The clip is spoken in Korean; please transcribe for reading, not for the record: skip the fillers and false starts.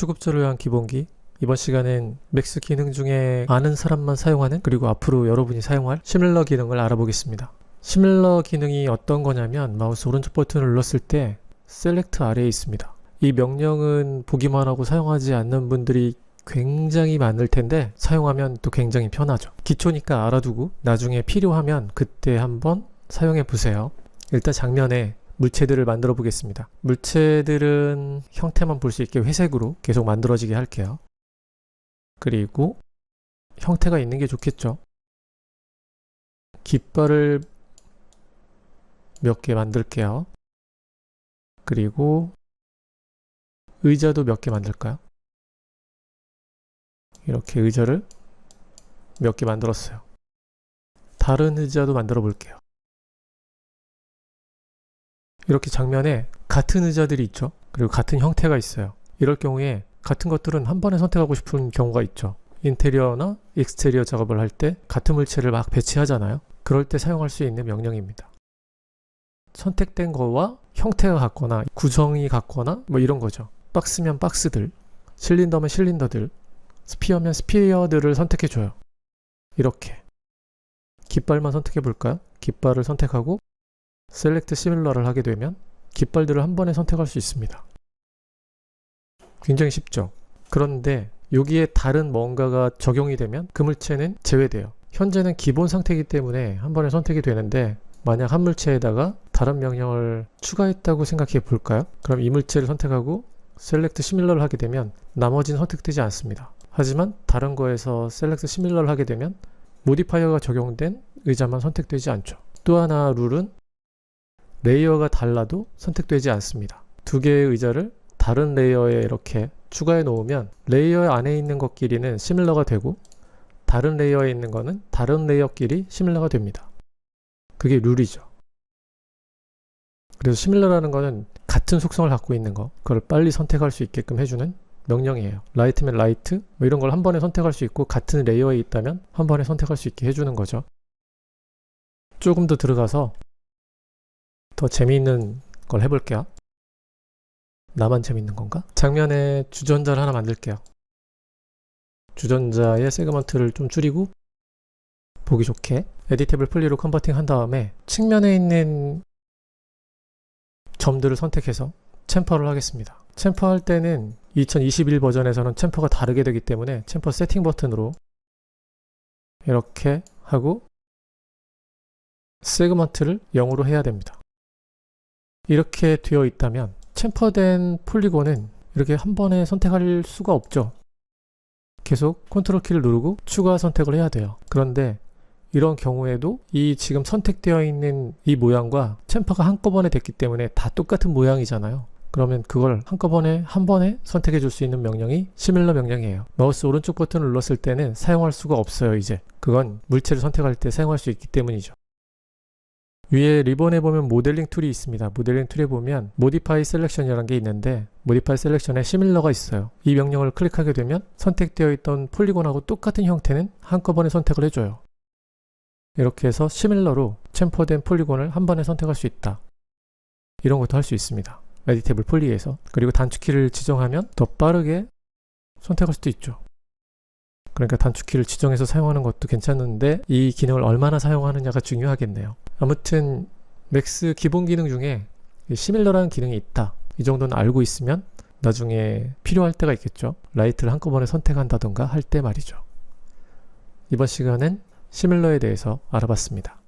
초급자를 위한 기본기. 이번 시간엔 맥스 기능 중에 아는 사람만 사용하는, 그리고 앞으로 여러분이 사용할 시뮬러 기능을 알아보겠습니다. 시뮬러 기능이 어떤 거냐면 마우스 오른쪽 버튼을 눌렀을 때 셀렉트 아래에 있습니다. 이 명령은 보기만 하고 사용하지 않는 분들이 굉장히 많을 텐데 사용하면 또 굉장히 편하죠. 기초니까 알아두고 나중에 필요하면 그때 한번 사용해 보세요. 일단 장면에 물체들을 만들어 보겠습니다. 물체들은 형태만 볼 수 있게 회색으로 계속 만들어지게 할게요. 그리고 형태가 있는 게 좋겠죠. 깃발을 몇 개 만들게요. 그리고 의자도 몇 개 만들까요? 이렇게 의자를 몇 개 만들었어요. 다른 의자도 만들어 볼게요. 이렇게 장면에 같은 의자들이 있죠. 그리고 같은 형태가 있어요. 이럴 경우에 같은 것들은 한 번에 선택하고 싶은 경우가 있죠. 인테리어나 익스테리어 작업을 할 때 같은 물체를 막 배치하잖아요. 그럴 때 사용할 수 있는 명령입니다. 선택된 거와 형태가 같거나 구성이 같거나 뭐 이런 거죠. 박스면 박스들, 실린더면 실린더들, 스피어면 스피어들을 선택해줘요. 이렇게 깃발만 선택해 볼까요? 깃발을 선택하고 셀렉트 시뮬러를 하게 되면 깃발들을 한 번에 선택할 수 있습니다. 굉장히 쉽죠? 그런데 여기에 다른 뭔가가 적용이 되면 그 물체는 제외돼요. 현재는 기본 상태이기 때문에 한 번에 선택이 되는데 만약 한 물체에다가 다른 명령을 추가했다고 생각해 볼까요? 그럼 이 물체를 선택하고 셀렉트 시뮬러를 하게 되면 나머지는 선택되지 않습니다. 하지만 다른 거에서 셀렉트 시뮬러를 하게 되면 모디파이어가 적용된 의자만 선택되지 않죠. 또 하나 룰은 레이어가 달라도 선택되지 않습니다. 두 개의 의자를 다른 레이어에 이렇게 추가해 놓으면 레이어 안에 있는 것끼리는 시밀러가 되고 다른 레이어에 있는 거는 다른 레이어끼리 시밀러가 됩니다. 그게 룰이죠. 그래서 시밀러라는 거는 같은 속성을 갖고 있는 거, 그걸 빨리 선택할 수 있게끔 해주는 명령이에요. 라이트면 라이트 뭐 이런 걸 한 번에 선택할 수 있고 같은 레이어에 있다면 한 번에 선택할 수 있게 해주는 거죠. 조금 더 들어가서 더 재미있는 걸 해볼게요. 나만 재밌는 건가? 장면에 주전자를 하나 만들게요. 주전자의 세그먼트를 좀 줄이고 보기 좋게 에디테이블 플리로 컨버팅 한 다음에 측면에 있는 점들을 선택해서 챔퍼를 하겠습니다. 챔퍼 할 때는 2021 버전에서는 챔퍼가 다르게 되기 때문에 챔퍼 세팅 버튼으로 이렇게 하고 세그먼트를 0으로 해야 됩니다. 이렇게 되어 있다면 챔퍼된 폴리곤은 이렇게 한 번에 선택할 수가 없죠. 계속 컨트롤 키를 누르고 추가 선택을 해야 돼요. 그런데 이런 경우에도 이 지금 선택되어 있는 이 모양과 챔퍼가 한꺼번에 됐기 때문에 다 똑같은 모양이잖아요. 그러면 그걸 한꺼번에 한 번에 선택해 줄 수 있는 명령이 시밀러 명령이에요. 마우스 오른쪽 버튼을 눌렀을 때는 사용할 수가 없어요. 이제 그건 물체를 선택할 때 사용할 수 있기 때문이죠. 위에 리본에 보면 모델링 툴이 있습니다. 모델링 툴에 보면 모디파이 셀렉션이라는 게 있는데 모디파이 셀렉션에 시밀러가 있어요. 이 명령을 클릭하게 되면 선택되어 있던 폴리곤하고 똑같은 형태는 한꺼번에 선택을 해줘요. 이렇게 해서 시밀러로 챔퍼된 폴리곤을 한 번에 선택할 수 있다. 이런 것도 할 수 있습니다. 에디테이블 폴리에서. 그리고 단축키를 지정하면 더 빠르게 선택할 수도 있죠. 그러니까 단축키를 지정해서 사용하는 것도 괜찮은데 이 기능을 얼마나 사용하느냐가 중요하겠네요. 아무튼 맥스 기본 기능 중에 시밀러라는 기능이 있다. 이 정도는 알고 있으면 나중에 필요할 때가 있겠죠. 라이트를 한꺼번에 선택한다던가 할 때 말이죠. 이번 시간은 시밀러에 대해서 알아봤습니다.